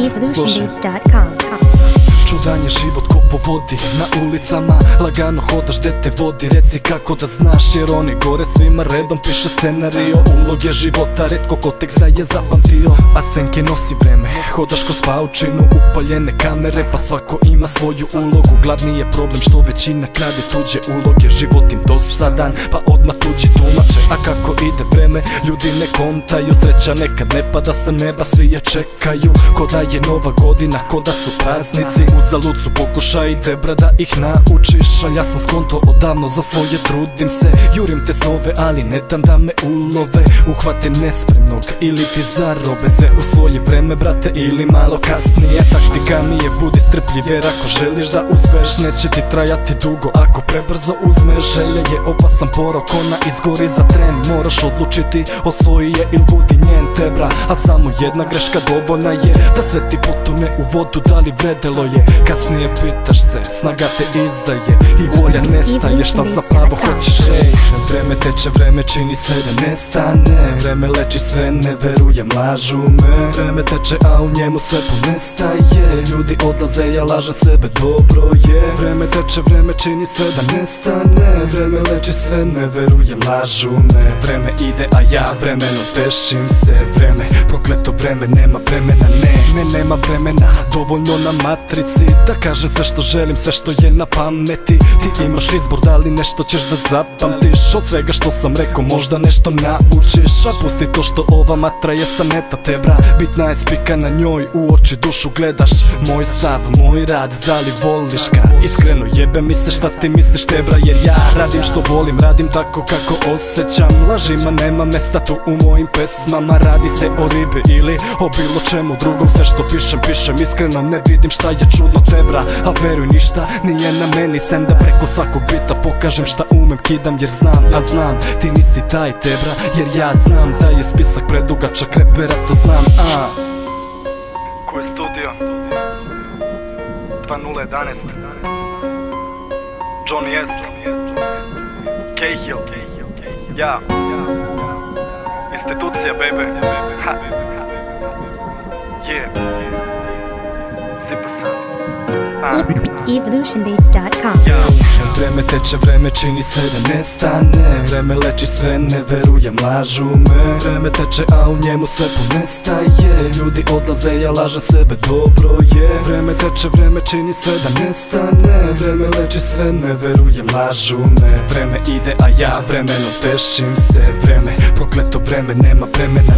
evolutionbeats.com. Čudan je život ko po vodi, na ulicama lagano hodaš gde te vodi. Reci kako da znaš jer oni gore svima redom piše scenario. Uloge života retko ko tekst da je zapamtio, a senke nosi vreme. Hodaš ko paučinu, upaljene kamere, pa svako ima svoju ulogu. Glavni je problem što većina krade tuđe uloge. Život im dosadan, pa odmah tuđi tumače. A kako ide vreme, ljudi ne kontaju. Sreća nekad ne pada sa neba, svi je čekaju. Ko da je nova godina, ko da su praznici. Uzalud su pokušaj debra da ih naučiš, al ja sam skonto odavno za svoje, trudim se. Jurim te snove, ali ne dam da me ulove. Uhvate nespremnog ili ti zarobe. Sve u svoje vreme, brate, ili malo kasnije. Taktika mi je budi strpljiv, jer ako želiš da uspeš neće ti trajati dugo ako prebrzo uzmeš. Želja je opasan porok, ona izgori za tren. Moraš odlučiti, osvoji je ili budi njen tebra. A samo jedna greška dovoljna je da sve ti potone u vodu, da li vredelo je. Kasnije pitaš se, snaga te izdaje i volja nestaje, šta zapravo hoćeš. Vreme teče, vreme čini sve da nestane. Vreme leči sve, ne verujem, lažu me. Vreme teče, a u njemu sve ponestaje. Ljudi odlaze, ja lažem sebe, dobro je. Vreme teče, vreme čini sve da nestane. Vreme leči sve, ne verujem, lažu me. Vreme ide, a ja vremeno tešim se. Vreme, prokleto vreme, nema vremena, nema vremena. Dovoljno na matrici da kažem sve što želim, sve što je na pameti. Ti imaš izbor, da li nešto ćeš da zapamtiš. Od svega što sam rekao možda nešto naučiš. A pusti to što ova matra je sameta tebra. Bitna je spika na njoj, u oči dušu gledaš. Moj stav, moj rad, da li voliš ga? Iskreno jebe mi se šta ti misliš tebra, jer ja radim što volim, radim tako kako osjećam. Lažima nema mesta tu u mojim pesmama. Radi se o ribi ili o bilo čemu drugom. Sve što pišem iskreno, ne vidim šta je čudno tebra. A veruj ništa nije na meni, sem da preko svakog bita pokažem šta umem, kidam jer znam. A znam, ti nisi taj tebra, jer ja znam da je spisak predugačak repera, to znam. Ko je studio? 2011 Johnny Est, Cahill, ja, institucija baby. Sipa sad. evolutionbeats.com. Vreme teče, vreme čini sve da nestane. Vreme leči sve, ne verujem, lažu me. Vreme teče, a u njemu sve ponestaje. Ljudi odlaze, ja lažem sebe, dobro je. Vreme teče, vreme čini sve da nestane. Vreme leči sve, ne verujem, lažu me. Vreme ide, a ja vremeno tešim se. Vreme, prokleto vreme, nema vremena,